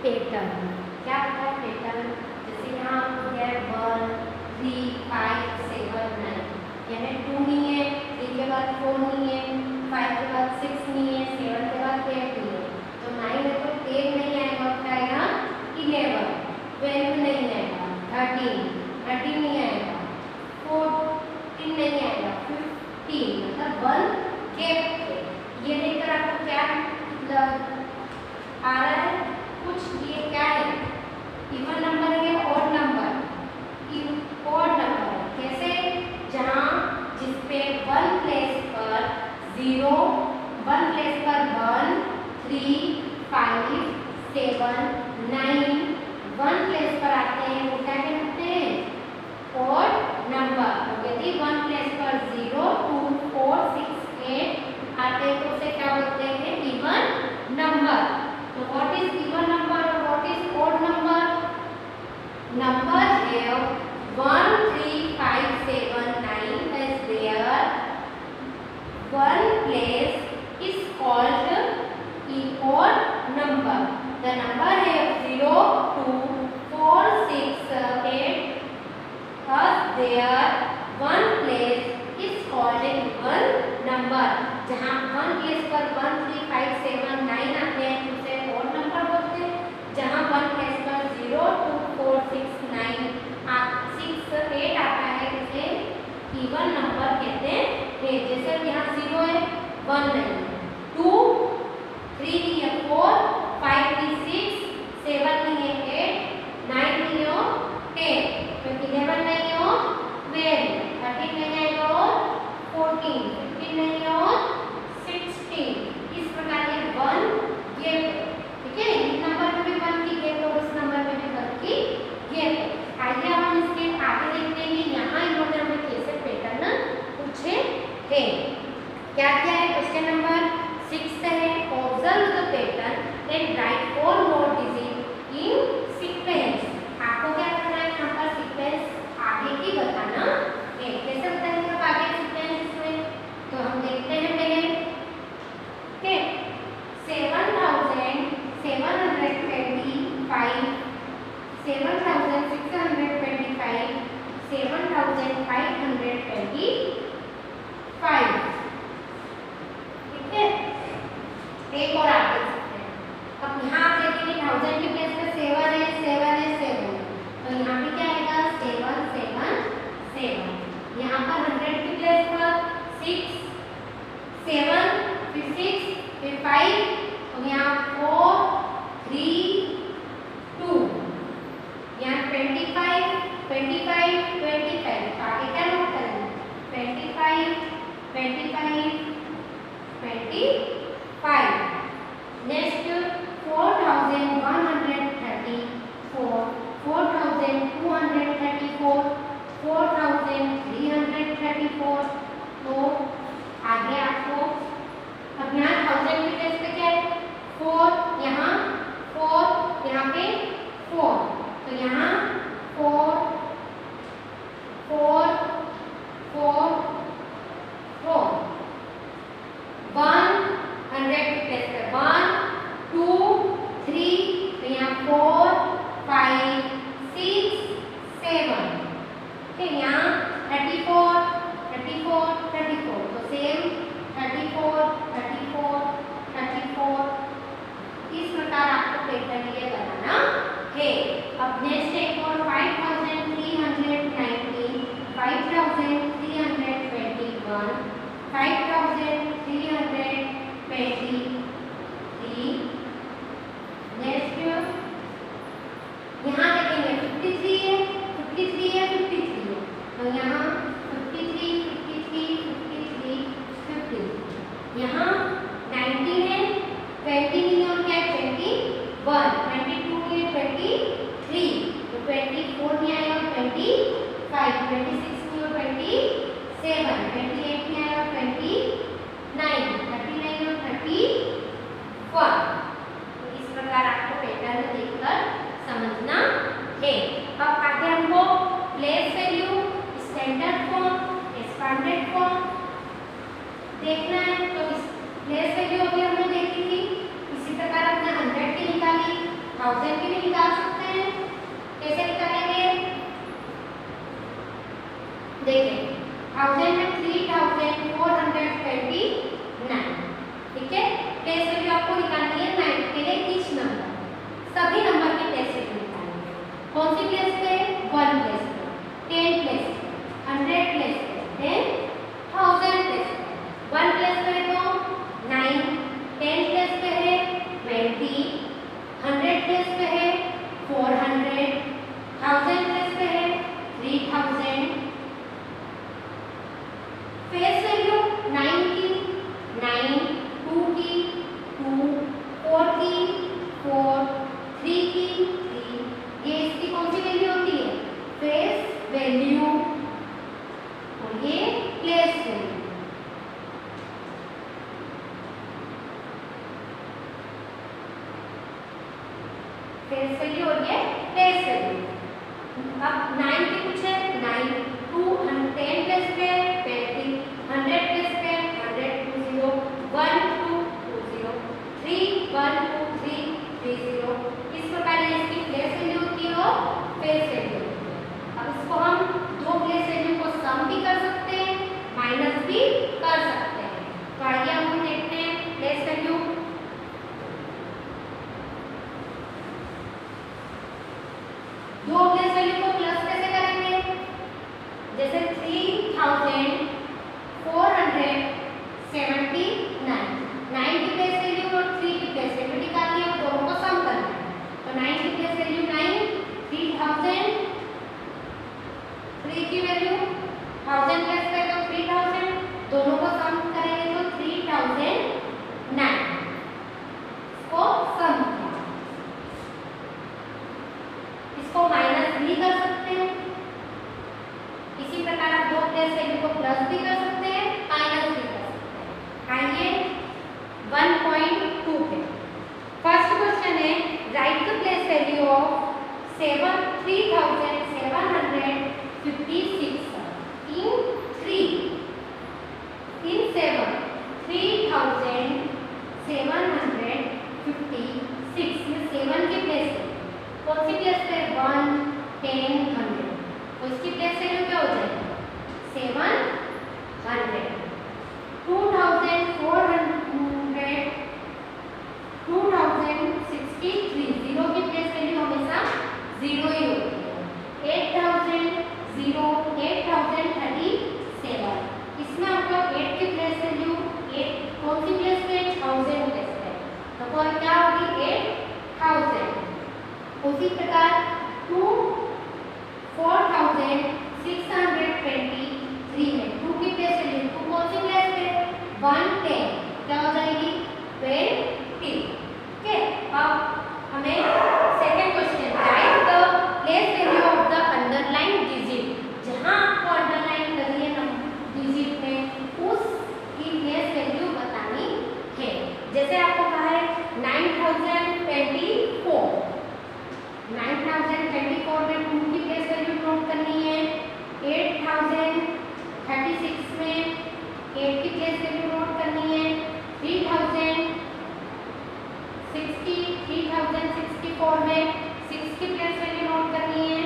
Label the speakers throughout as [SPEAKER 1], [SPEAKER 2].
[SPEAKER 1] Pattern. क्या होता है पैटर्न? जैसे यहाँ है 1 3 5 7 9, यानी 2 नहीं है, 3 के बाद 4 नहीं है, 5 के बाद 6 नहीं है, 7 के बाद 8 नहीं है, तो 9 है तो 10 नहीं आएगा, क्या आएगा 11, 12 नहीं आएगा, 13 नहीं आएगा, 14 नहीं आएगा, 15, मतलब 1 गैप है। ये देखकर आपको क्या आ रहा है कुछ? ये क्या है? इवन नंबर है, ऑड नंबर, ऑड नंबर कैसे? जहां जिसपे 1 प्लेस पर 0, 1 प्लेस पर 1 3 5 7 9 1 प्लेस पर आते हैं, वो क्या कहते हैं? Odd number. तो यदि 1 प्लेस पर 0 2 4 6 8 आते हैं तो उसे क्या बोलते हैं? Even number. तो व्हाट इज इवन नंबर और what is odd number? Number have 1 3 5 7 9 as their one place is called odd number. The number have 0 2 4 6 8 as their one place is called even number. जहाँ 1 place पर 1 3 5 7 9 आते हैं उसे odd number बोलते हैं। जहाँ 1 place पर 0 2 4 6 9 6 8 आता है उसे इवन नंबर कहते हैं। जैसे यहाँ 0 है, 1 नहीं है, 2 3 नहीं है, 4 5 नहीं 6 7 नहीं है, 8 9 नहीं है, 10 11 नहीं है, 12 13 नहीं है, 14 15 नहीं है, 16। इस प्रकार ये 1 गैप, ठीक है? इस नंबर में भी 1 की गैप और उस नंबर में भी 1 की गैप। आइए हम इसके आगे देखते हैं कि यहाँ इन्होंने हमें कैसे पैटर्न पूछे हैं। क्या क्या है? क्वेश्चन नंबर 6 है, observe the pattern and right 4 more digit in sequence. आपको क्या करना है? यहाँ पर सीक्वेंस आगे की बताना है। कैसे बताएंगे आप आगे सीक्वेंस में? तो हम देखते हैं पहले, ठीक है? 7,725 7,625 7,525, ठीक है? एक और आगे सकते हैं। अब यहाँ आप देखेंगे 1000 की प्लेस पे 7 है, 7 है, 7, तो यहाँ पे क्या आएगा? 7 7 7। यहाँ पर 100 की प्लेस पर 6 7 फिर 6 फिर 5, तो यहाँ 4 3 2, यहाँ 25 25 25, आगे क्या नोट करेंगे? 25 25 25। नेक्स्ट 4,134 4,234 4,334। तो आगे आपको अब यहाँ 1000 की प्लेस पे क्या है? 4, यहाँ 4, यहाँ पे 4, तो यहाँ 4 4 4 4। 100 की प्लेस पे 1 2 3, तो यहाँ 4 5 6 7, ठीक है? यहाँ 34 34 34, तो सेम 34 34 34। इस प्रकार आपको पैटर्न ये बनाना है। अब नेक्स्ट एक और 5,319 5,321 5,323। नेक्स्ट यहाँ देखेंगे 53 है, 53 है, 53 है, तो यहाँ 53 53 53 50। यहाँ 19 है, 20 नहीं है, और क्या है 21, 22 है, 23, तो 24 नहीं आएगा, 25 26 नहीं हो, 27 फेस वैल्यू और ये प्लेस वैल्यू। अब 9 की पूछे 9 2 10 प्लस पे 20 100 प्लस पे 100 20 1 2 20 3 1 2 3 30। इस प्रकार ये इसकी प्लेस वैल्यू होती है और फेस वैल्यू होती है। अब इसको हम दो प्लेस वैल्यू को सम भी कर सकते हैं, माइनस भी कर सकते हैं। तो आइए हम देखते हैं प्लेस वैल्यू। दो प्लेस वैल्यू को प्लस कैसे करेंगे? जैसे 3479 9 की प्लेस वैल्यू और 3 की प्लेस वैल्यू निकालनी है, दोनों को सम करना है। तो 9 की प्लेस वैल्यू 9 3000 3 की वैल्यू 1000 प्लस कर दो 3000, दोनों को सम करेंगे तो 3009 को सम किया। इसको माइनस भी कर सकते हैं, इसी प्रकार आप दो प्लेस वैल्यू को प्लस भी कर सकते हैं, माइनस भी कर सकते हैं। आइए 1.2 पे फर्स्ट क्वेश्चन है right the place value of 3756 in 3 in 7 3756 में 7 की प्लेस है, कौन सी प्लेस पे 1 10 100, तो इसकी प्लेस वैल्यू क्या हो जाएगी 700। 2063 जीरो की प्लेस वैल्यू हमेशा जीरो ही होती है। 8037 इसमें आपका 8 की प्लेस वैल्यू 8 कौन सी प्लेस पे 1000 प्लेस पे, तो कौन क्या होगी 8000। उसी प्रकार 4623 में 2 की प्लेस वैल्यू 2 कौन सी प्लेस पे 110 क्या हो जाएगी 20। ओके, अब हमें second question right the place value of the underline digit, जहां आपको अंडरलाइन करनी है डिजिट में उसकी प्लेस वैल्यू बतानी है। जैसे आपको कहा है 9024 में 2 की प्लेस वैल्यू नोट करनी है। 8036 में 8 की प्लेस वैल्यू नोट करनी है। 3064 में 6 की प्लेस वैल्यू नोट करनी है।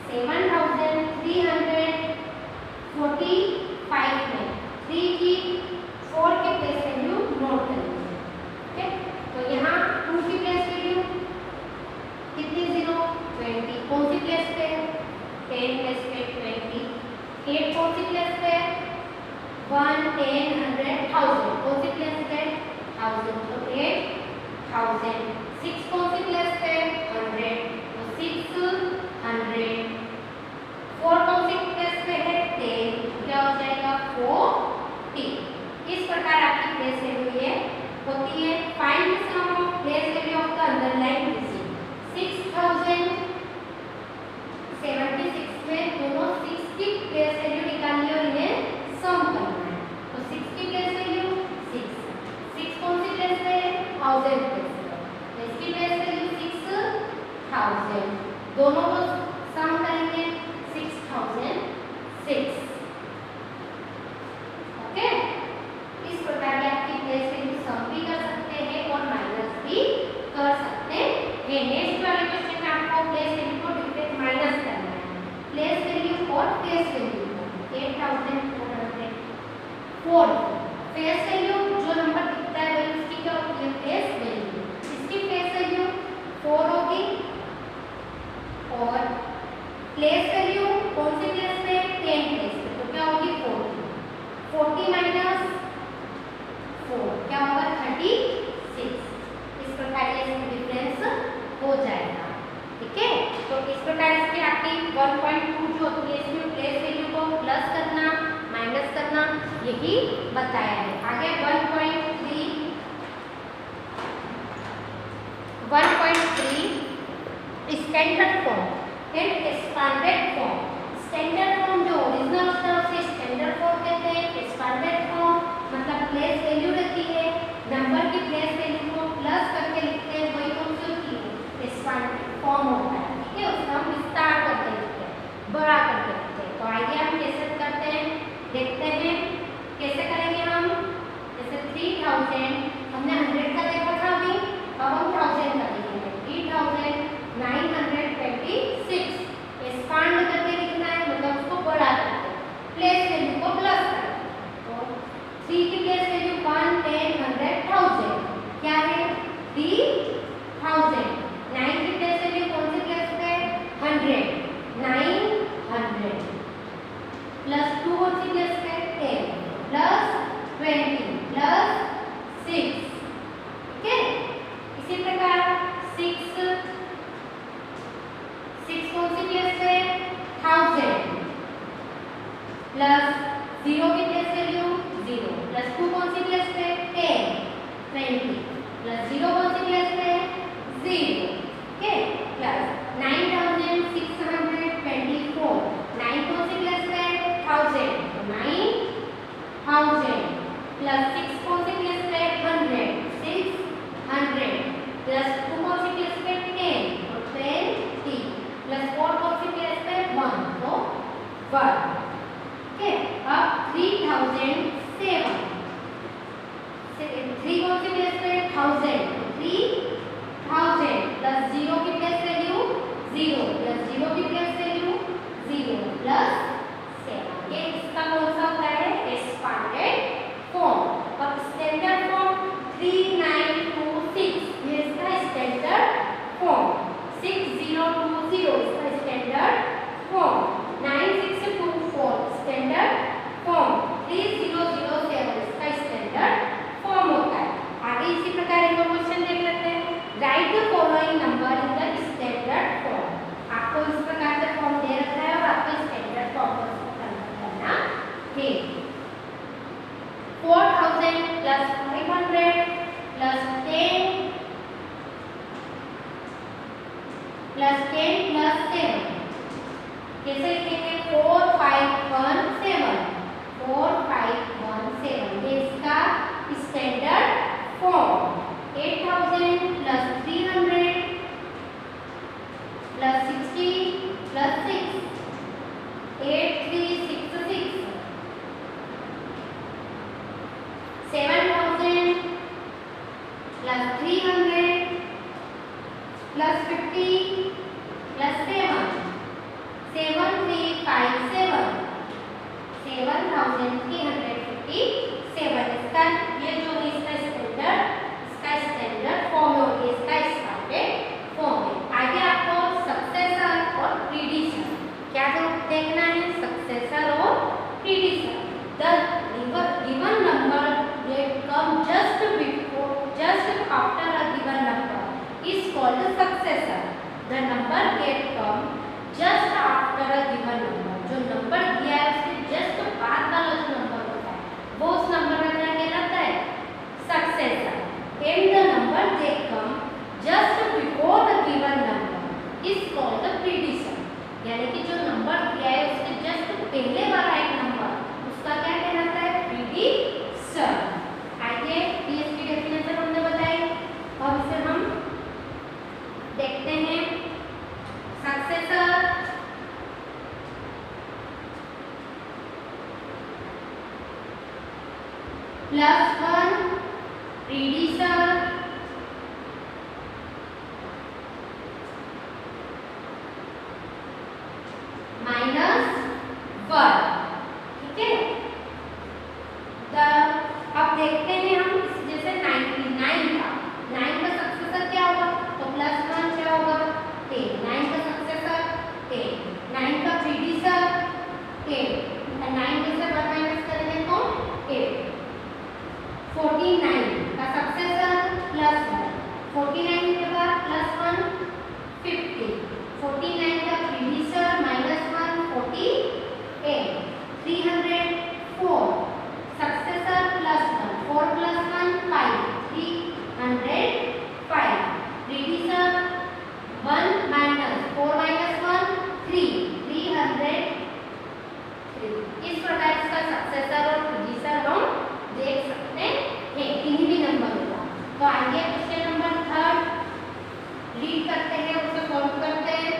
[SPEAKER 1] 7345 में 3 की 4 की प्लेस वैल्यू नोट करनी है। ओके, तो यहाँ 2 की प्लेस वैल्यू कितनी 0 20 कौन सी प्लेस पे 10 प्लेस पे 20। 8 कौन सी प्लेस पे 1 10 100 1000 कौन सी प्लेस पे 1000, तो 8000। 6 कौन सी प्लेस पे 100 तो 600। 4 कौन सी प्लेस पे है 10 क्या हो जाएगा 40। इस प्रकार आपकी प्लेस वैल्यू ये होती है। Find the sum of place value of the underline digit. 6076 में दोनों 6 की प्लेस वैल्यू निकालनी है और इन्हें सम करना है। तो 6 की प्लेस वैल्यू 6 कौन सी प्लेस पे 1000 प्लेस पे, तो इसकी प्लेस वैल्यू 6000, दोनों को सम करेंगे 6006। ओके, इस प्रकार की आपकी प्लेस वैल्यू सम भी कर सकते हैं और माइनस भी कर सकते हैं। नेक्स्ट वाले क्वेश्चन में आपको प्लेस वैल्यू को डिफरेंट माइनस करना है। प्लेस वैल्यू और प्लेस वैल्यू 84 प्लेस वैल्यू जो नंबर दिखता है वही उसकी क्या होती है प्लेस वैल्यू। इसकी प्लेस वैल्यू 4 होगी और प्लेस वैल्यू कौन सी प्लेस पे 10 प्लेस पे, तो क्या होगी 40 माइनस 4 क्या होगा 36। इस प्रकार ये डिफरेंस हो जाएगा। ठीक है, तो इस प्रकार इसकी आपकी 1.2 जो होती है इसमें प्लेस वैल्यू को प्लस करना माइनस करना यही बताया है। आगे 1.3 standard form and expanded form. Standard form जो ओरिजिनल होता है उसे स्टैंडर्ड फॉर्म कहते हैं। एक्सपांडेड फॉर्म मतलब प्लेस वैल्यू रहती है, नंबर की प्लेस वैल्यू को प्लस करके लिखते हैं, वही कौन सी होती है एक्सपांडेड 3000, हमने 100 का देखा था अभी, अब हम 1000 का देखेंगे। 3926 एक्सपांड करके लिखना है, मतलब उसको बढ़ा करके, प्लेस वैल्यू को प्लस करके। तो 3 की प्लेस वैल्यू 1, 10, 100, 1000 क्या है 3000। 9 की प्लेस वैल्यू कौन सी प्लेस पे 100, 900 प्लस 2 कौन सी प्लेस पे 10 प्लस 20 प्लस 6, ठीक है। इसी प्रकार 6 कौन सी प्लेस पे 1000 प्लस 0 की प्लेस वैल्यू 0 प्लस 2 कौन सी प्लेस पे 10 20 प्लस 0 कौन सी प्लेस पे 0, ओके। प्लस 9624, 9 कौन सी प्लेस पे 1000 तो 9000 प्लस 6 कौन सी प्लेस पे 100 600 प्लस 2 कौन सी प्लेस पे 10 तो 20 प्लस 4 कौन सी प्लेस पे 1 तो 1, ओके। अब 3007, 3 कौन सी प्लेस पे 1000 तो 3000 प्लस 0 की प्लेस वैल्यू 0 प्लस 0 की प्लेस वैल्यू 0 प्लस 7, ये इसका कौन सा होता है एक्सपांडेड फॉर्म। अब स्टैंडर्ड फॉर्म 3926 ये इसका स्टैंडर्ड फॉर्म, 6020 इसका स्टैंडर्ड फॉर्म, 9624 स्टैंडर्ड फॉर्म, 3007 इसका स्टैंडर्ड फॉर्म होता है। आगे इसी प्रकार एक और क्वेश्चन देख लेते हैं। Right the following number in the standard form. आपको इस प्रकार से फॉर्म दे रखा है और आपको स्टैंडर्ड फॉर्म करना है। 4000 प्लस 500 प्लस 10 प्लस 10 प्लस 7 कैसे लिखेंगे 4517 4517 ये इसका standard form. 8000 plus 300 plus 60 plus 6 8366 7000 plus 300 plus 50 plus 7 7357 7357 इसका ये जो है इसका स्टैंडर्ड फॉर्म है, इसका स्टैंडर्ड फॉर्म है। आगे आपको सक्सेसर और प्रीडिसर क्या देखना है, सक्सेसर और predecessor. The given number that come just after a given number is called the successor. The number that come just after a given number, जो नंबर दिया है उसके जस्ट बाद वाला जो नंबर होता है वो उस नंबर का क्या कहलाता है successor. And the number that come just before the given number is called the predecessor. यानी कि जो नंबर दिया है उसके जस्ट पहले वाला एक नंबर उसका क्या कहलाता है प्रीडिसर। आइए PS की डेफिनेशन हमने बताई, अब इसे हम देखते हैं। सक्सेसर प्लस 1 प्रीडिसर माइनस 1, ठीक है। अब देखते हैं हम जैसे 99 का सक्सेसर क्या होगा तो प्लस 1 क्या होगा 10, 9 का सक्सेसर 10, 9 का प्रीडिसर 10, 9 में से 1 माइनस करेंगे तो 8। 49 का सक्सेसर प्लस 1, 49 के बाद प्लस 1 50, 49 का predecessor minus 1 48, 304 successor plus 1, 4 plus 1 5, 305 predecessor 1 minus 4 minus 1 3, 303। इस प्रकार इसका सक्सेसर और प्रीडिसर हम देख सकते हैं किन्हीं भी नंबर होगा। तो आइए क्वेश्चन नंबर 3 रीड करते हैं, उसको सॉल्व करते हैं।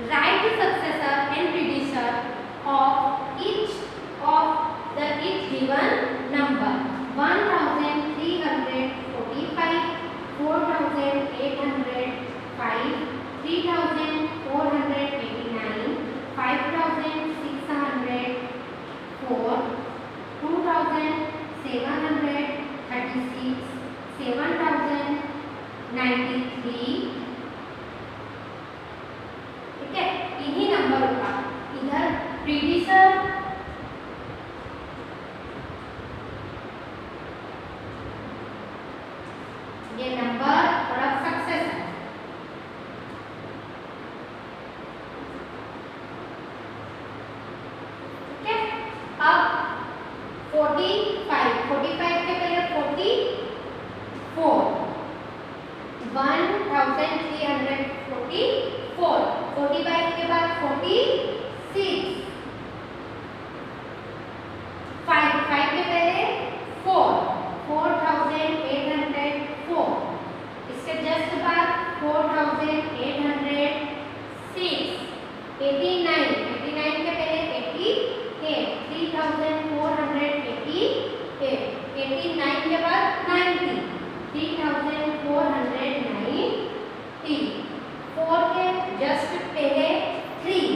[SPEAKER 1] Right successor and predecessor of each ये नंबर और अब सक्सेसर। ठीक है, अब 45 के पहले 44 1344 45 के बाद 46 5 के पहले 4 4804 इसके जस्ट बाद 4806 89 के पहले 88 3488 89 के बाद 90 3490 4 के जस्ट पहले 3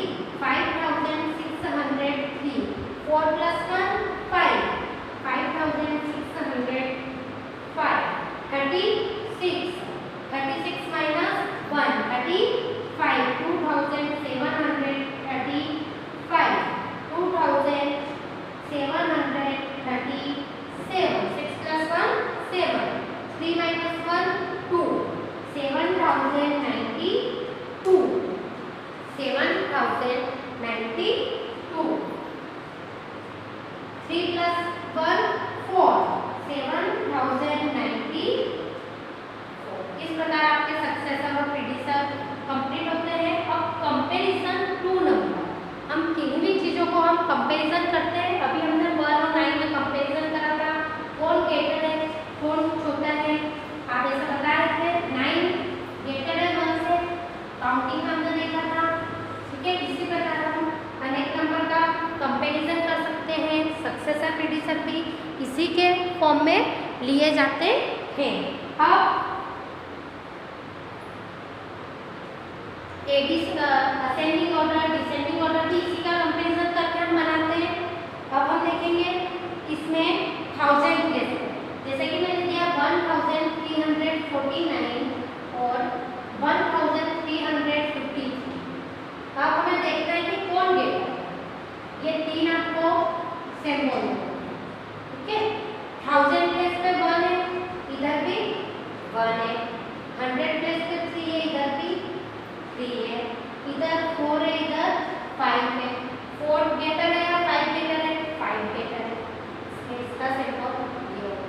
[SPEAKER 1] 5603 4 plus 1 5 5605 36 minus 1 35 2735 2737 6 plus 1 7 3 minus 1 2 7092 3 plus 1 4 7094 इस प्रकार आपके सक्सेसर और प्रीडिसेसर कंप्लीट होते हैं। अब कंपैरिजन टू नंबर, हम किन्हीं भी चीजों को हम कंपैरिजन करते हैं। अभी हमने 1 और 9 में कंपैरिजन करा था, कौन ग्रेटर है कौन छोटा है, आप ऐसा बता रहे थे। 9 ग्रेटर है 1 से, काउंटिंग का हमने देखा था। ठीक है, इसी प्रकार हम अनेक नंबर का कंपैरिजन कर सकते हैं। सक्सेसर प्रीडिसेसर भी इसी के फॉर्म में लिए जाते हैं। अब असेंडिंग ऑर्डर डिसेंडिंग ऑर्डर भी इसी का कंपैरिजन करके हम बनाते हैं। अब हम देखेंगे इसमें 1000 प्लेस, जैसे कि मैंने दिया 1349 और 1350। अब हमें देखना है कि कौन गेट, ये तीन आपको सिंबल है। ठीक है, 1000 प्लेस पे 1 है, इधर भी 1 है। 100 प्लेस पे 3 है, इधर भी 3 है, इधर 4 है, इधर 5 है। 4 ग्रेटर है या 5 ग्रेटर है? 5 ग्रेटर है, इसका सिंबल ये होगा।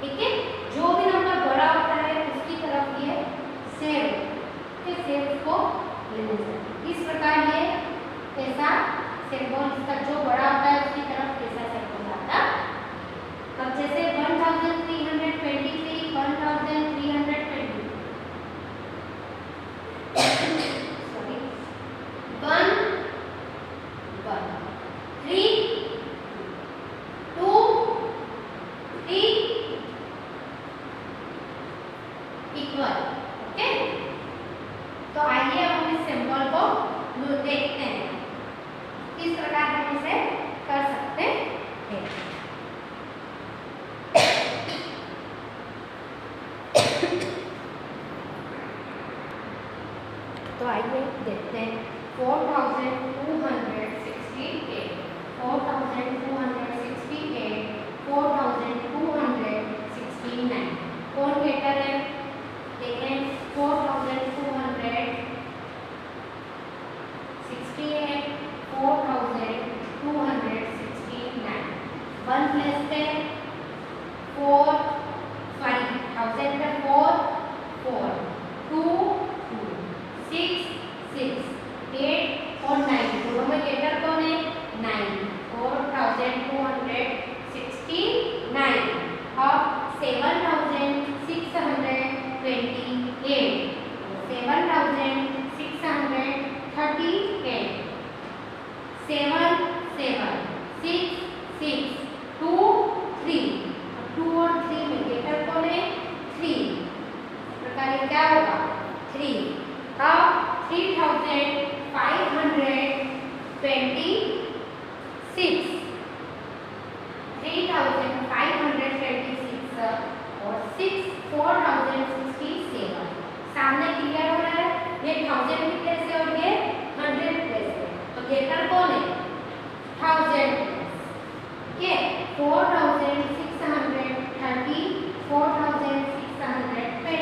[SPEAKER 1] ठीक है, जो भी नंबर बड़ा होता है उसकी तरफ ये सेव, सेव को लेना चाहिए। इस प्रकार ये ऐसा सिंबल, इसका जो बड़ा होता है उसकी तरफ ऐसा सिंबल आता है। अब जैसे 1323 1320 सॉरी 1 1 3 2 3 इक्वल। ओके, तो आइए अब हम इस सिंबल को देखते हैं किस प्रकार हम इसे कर सकते हैं। तो आइए देखते हैं 4268 4268 4269 कौन बेटर है? देखें 4268 4269 1 प्लेस पे 4 सॉरी 1000 पे 4 4 2 6 6 8 और 9 दोनों में ग्रेटर कौन है? 9 4269। अब 7628 7638 7 7 6 6 2 3 2 और 3 में ग्रेटर कौन है? 3। प्रकार ये क्या होगा? 3। अब 3526 3526 और 6 4067 सामने क्लियर हो रहा है। ये 1000 की प्लेस है और ये 100 प्लेस है, तो ग्रेटर कौन है? 1000 प्लेस। ओके, 4630 4620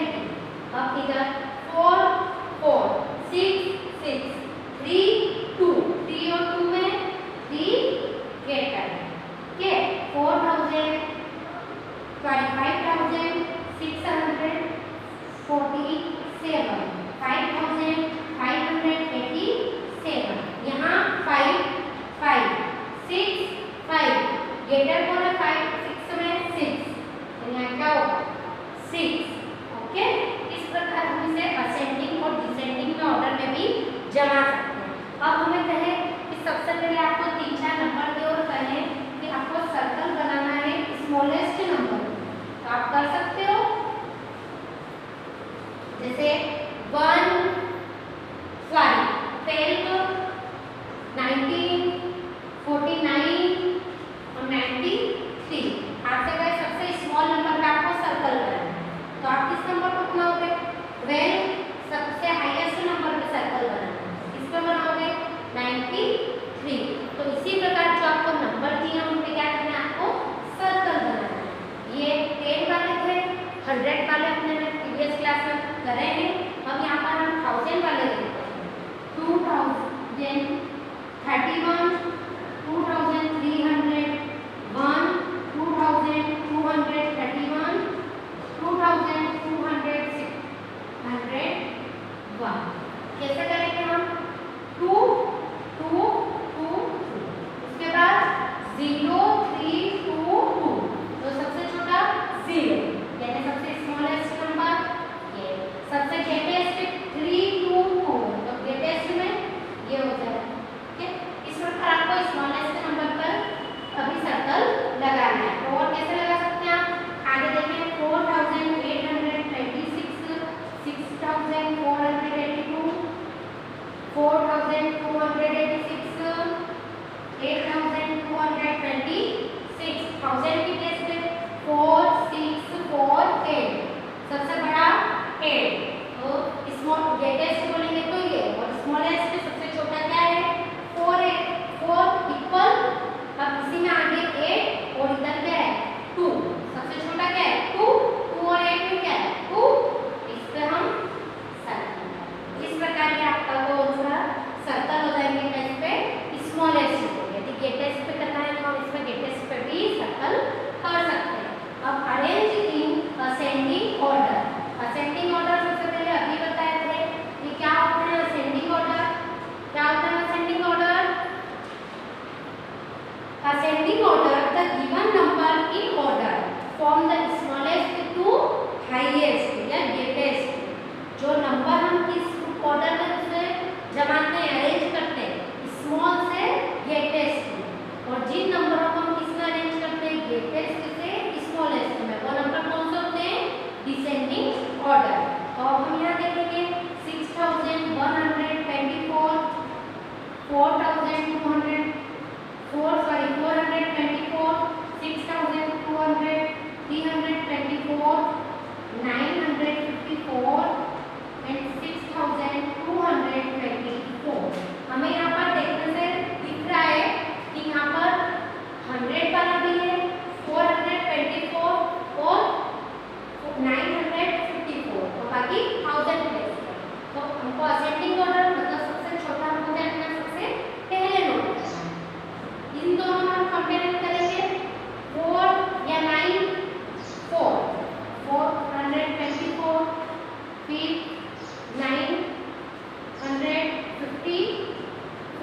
[SPEAKER 1] जैसे 12, 19, 49 और 93। आपसे कहे सबसे स्मॉल नंबर का आपको सर्कल करना है, तो आप किस नंबर को बनाओगे? 12 सबसे हाईएस्ट नंबर पे सर्कल बनाना है, किस पे बनाओगे? 93। तो इसी प्रकार जो आपको नंबर दिए हैं उन पे क्या करना है? आपको सर्कल बनाना है। ये 10 वाले थे, 100 वाले अपने प्रीवियस क्लास में करे हैं। अब यहाँ पर हम 1000 वाले देखते हैं। 2031, 2301, 2231, 2201। कैसे करेंगे हम? 2 2 2 2, उसके बाद 0 3 2 2, तो सबसे छोटा 0 यानी सबसे स्मॉलेस्ट नंबर, ये सबसे ग्रेटेस्ट 3 2 2, तो ग्रेटेस्ट में ये हो जाएगा। ठीक है, इस प्रकार आपको स्मॉलेस्ट नंबर पर अभी सर्कल लगाना है। तो और कैसे लगा सकते हैं आप? आगे देखें 4826, 6482, 4286, 8226, 1000 की प्लेस पे 4 6 4 8, सबसे बड़ा 8, तो स्मॉल ग्रेटेस्ट बोलेंगे तो ये, और स्मॉलेस्ट सबसे छोटा क्या है? 4 है। 4 इक्वल, अब इसी में आगे 8 और इधर क्या है? 2, सबसे छोटा क्या है? 2 2 और 8 में क्या है? 2, इस पे हम सर्कल, इस प्रकार के आपका वो सर्कल हो जाएंगे। इस पे स्मॉलेस्ट पे, यदि ग्रेटेस्ट पे करना है तो हम इसमें ग्रेटेस्ट पे भी सर्कल कर सकते हैं। अब arrange in ascending order. Ascending order सबसे पहले अभी बताए थे कि क्या होता है असेंडिंग ऑर्डर। क्या होता है ascending order? Ascending order, the given number in order from the smallest to highest या greatest, जो नंबर हम किस ऑर्डर में से जमाते हैं, अरेंज करते हैं, स्मॉल से ग्रेटेस्ट में, और जिन नंबरों को हम किस में अरेंज करते हैं? ग्रेटेस्ट से स्मॉलेस्ट में, वो नंबर कौन से होते हैं? Descending order. तो अब हम यहाँ देखेंगे 6124, 4200, 424, 6200, 324, 954 and 6224। हमें यहाँ पर देखने से दिख रहा है कि यहाँ पर 100 वाला भी है, 424 और 954, तो बाकी 1000 प्लेस है। तो हमको असेंडिंग ऑर्डर मतलब सबसे छोटा हमको क्या करना है? सबसे पहले नोट करना है। इन दोनों में हम कंपेयर करेंगे 4 या 9, 4 424, फिर 954,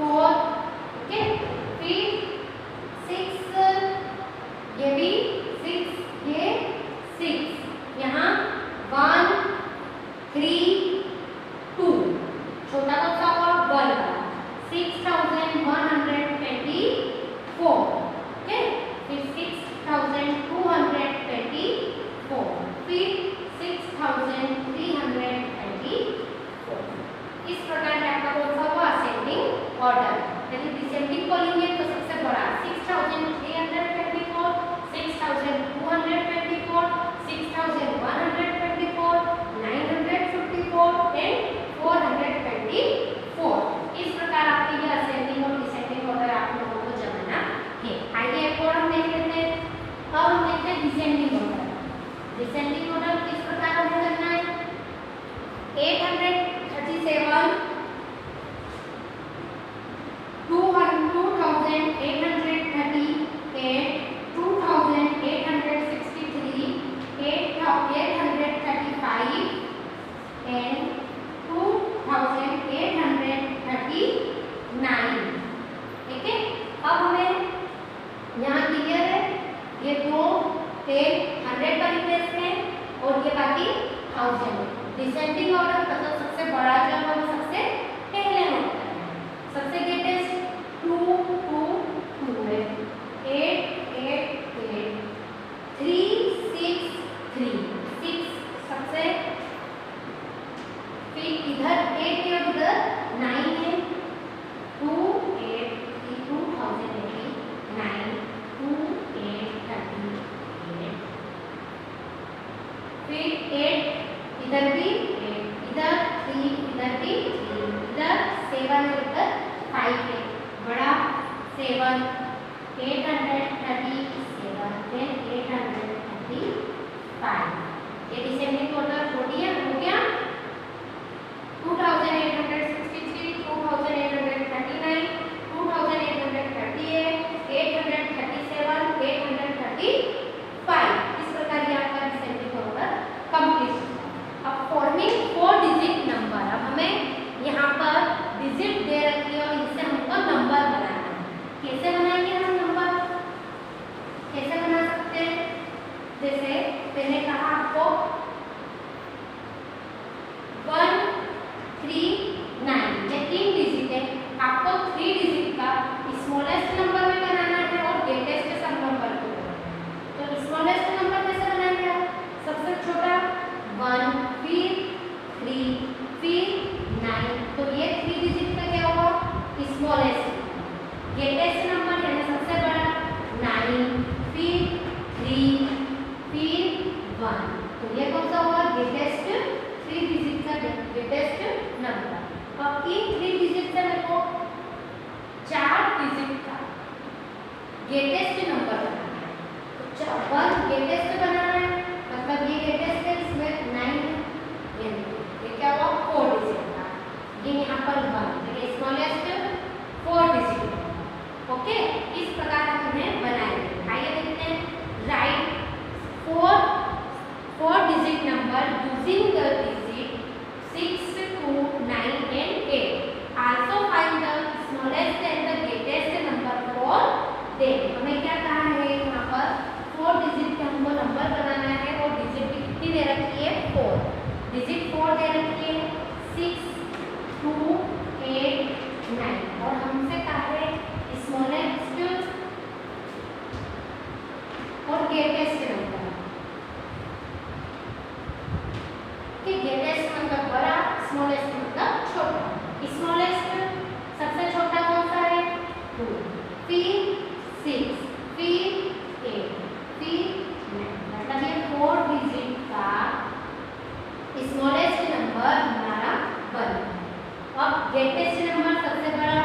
[SPEAKER 1] ओके, फिर 6, ये भी 6, ये 6, यहाँ 1 3 2, छोटा कौन सा हुआ? 1 वाला, 6124, ओके, फिर 6224, फिर 6324। इस प्रकार से आपका कौन सा हुआ? Ascending order. यदि डिसेंडिंग बोलेंगे तो सबसे बड़ा 6324, 6224, 6124, 954 एंड 424। इस प्रकार आपके ये असेंडिंग और डिसेंडिंग ऑर्डर आप लोगों को जमाना है। आइए एक और हम देख लेते हैं। अब हम देखते हैं डिसेंडिंग ऑर्डर। डिसेंडिंग ऑर्डर किस प्रकार हमें करना है? 837, 2838, 2863, 835 and 2839। ठीक है, अब हमें यहाँ क्लियर है, ये दो 100 वाली प्लेस में और ये बाकी 1000। डिसेंडिंग ऑर्डर मतलब सबसे बड़ा जो है वो सबसे पहले नोट करना है। सबसे ग्रेटेस्ट 2 2 2 है, 8 8 8, 3 6 3 6 सबसे फिर 8 इधर भी 8, इधर 3, इधर भी 3, इधर 7 और इधर 5 है, बड़ा 7, 837, then 835, ये डिसेंडिंग टोटल हो गया 2863, 2839, 2838, 837, 835, इस प्रकार ये आपका डिसेंडिंग टोटल कंप्लीट होगा। अब फॉर्मिंग 4 डिजिट नंबर, अब हमें यहाँ पर डिजिट दे रखी है और इससे हमको नंबर बनाना है। कैसे बनाएंगे हम नंबर, कैसे बना सकते हैं? जैसे मैंने कहा आपको 139, ये 3 डिजिट है, आपको 3 डिजिट का स्मॉलेस्ट नंबर भी बनाना है और ग्रेटेस्ट सब नंबर को बनाना है। तो स्मॉलेस्ट नंबर कैसे बनाएंगे आप? सबसे छोटा 1, फिर 3, फिर 9, तो ये 3 डिजिट का क्या होगा? स्मॉलेस्ट। ग्रेटेस्ट नंबर यानी सबसे बड़ा 9, फिर 3, फिर 1, तो ये कौन सा होगा? ग्रेटेस्ट 3 डिजिट का ग्रेटेस्ट नंबर। अब इन 3 डिजिट से मेरे को 4 डिजिट का ग्रेटेस्ट नंबर बनाना है। तो 1 ग्रेटेस्ट बनाना है, मतलब ये ग्रेटेस्ट है, इसमें 9 है, ये क्या हुआ? 4 डिजिट का, ये यहाँ पर 1, ये स्मॉलेस्ट 4 डिजिट। ओके, इस प्रकार हम इन्हें बनाएंगे। आइए देखते हैं। Right 4 digit number using the digit 6, 2, 9 and 8. Also find the smallest and the greatest number for them. हमें क्या कहा है यहाँ पर? 4 डिजिट का हमको नंबर बनाना है और डिजिट भी कितनी दे रखी है? 4 डिजिट 4 दे रखी है, 6, 2, 8, 9, और हमसे कहा है स्मॉलेस्ट और ग्रेटेस्ट नंबर। ग्रेटेस्ट मतलब बड़ा, स्मॉलेस्ट मतलब छोटा। स्मॉलेस्ट सबसे छोटा कौन सा है? 2, फिर 6, फिर 8, फिर 9, मतलब ये 4 डिजिट का स्मॉलेस्ट नंबर हमारा बना। अब ग्रेटेस्ट नंबर सबसे बड़ा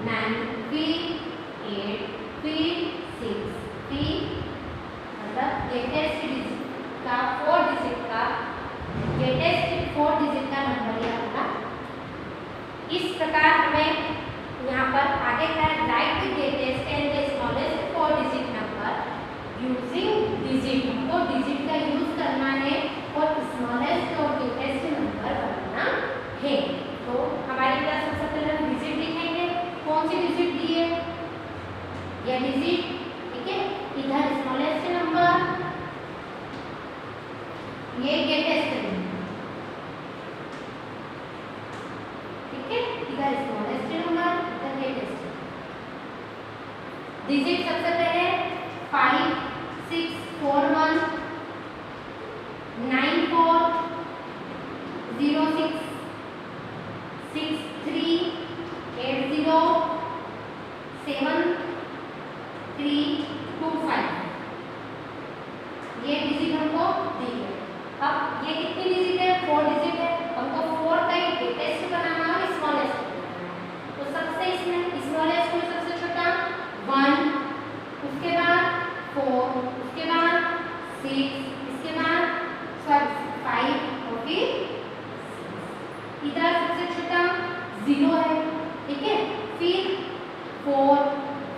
[SPEAKER 1] 9, फिर 8, फिर 6, फिर मतलब ग्रेटेस्ट डिजिट का 4 डिजिट का ग्रेटेस्ट 4 डिजिट का नंबर ये होगा। इस प्रकार हमें यहाँ पर आगे का right greatest and the smallest 4 digit number using digit, हमको डिजिट का यूज करना है और स्मॉलेस्ट और ग्रेटेस्ट नंबर बनाना है। तो हमारे पास सबसे पहले हम डिजिट लिखेंगे। कौन सी डिजिट दी है? यह डिजिट, ठीक है। इधर स्मॉलेस्ट नंबर, ये ग्रेटेस्ट नंबर, ठीक है। इधर स्मॉलेस्ट नंबर, इधर ग्रेटेस्ट। डिजिट सबसे पहले 5, 6, 4, 1, 9, 4, 0, 6, 6, 3, 8, 0, 7, 3, 2, 5, ये डिजिट हमको दी है। अब ये कितनी डिजिट है? 4 डिजिट है। हमको 4 का ही ग्रेटेस्ट बनाना है और स्मॉलेस्ट बनाना है। तो सबसे इसमें स्मॉलेस्ट में सबसे छोटा 1, उसके बाद 4, उसके बाद 6, इसके बाद 5 और फिर 6। इधर सबसे छोटा 0 है, ठीक है। फिर 4,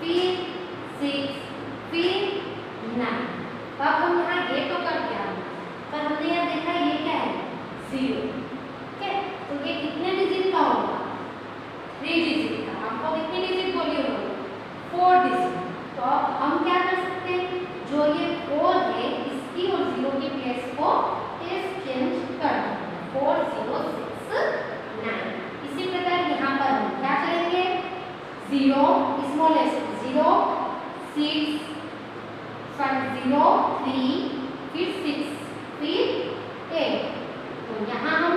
[SPEAKER 1] फिर 6, फिर 9। अब हम यहाँ ये तो कर दिया, पर हमने यहाँ देखा ये क्या है? 0, ठीक है। तो ये कितने डिजिट का होगा? 3 डिजिट का। हमको कितनी डिजिट बोली होगी? 4 डिजिट। तो अब हम क्या कर सकते हैं? जो ये 4 है, इसकी और 0 की प्लेस को चेंज कर देंगे। 4, 0, 6, 9। इसी प्रकार यहाँ पर हम क्या करेंगे? 0 स्मॉलेस्ट 0, 6, 0, 3, फिर 6, फिर 8। तो यहाँ हम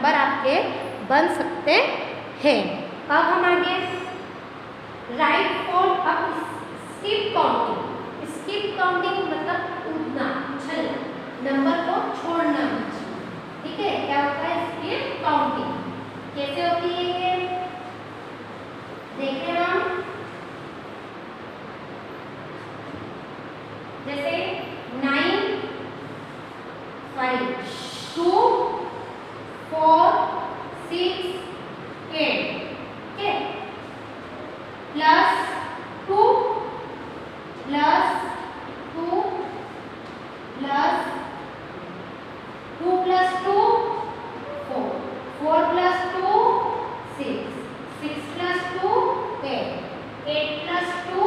[SPEAKER 1] नंबर आपके बन सकते हैं। अब हम आगे राइट फॉर अब स्किप काउंटिंग। स्किप काउंटिंग मतलब कूदना, उछलना, नंबर को छोड़ना बीच में, ठीक है, क्या होता है स्किप काउंटिंग। कैसे होती है ये देखें हम, जैसे 2 4 6 8, okay, plus 2 plus 2 plus 2 plus 2 4, 4 plus 2 6, 6 plus 2 8, 8 plus 2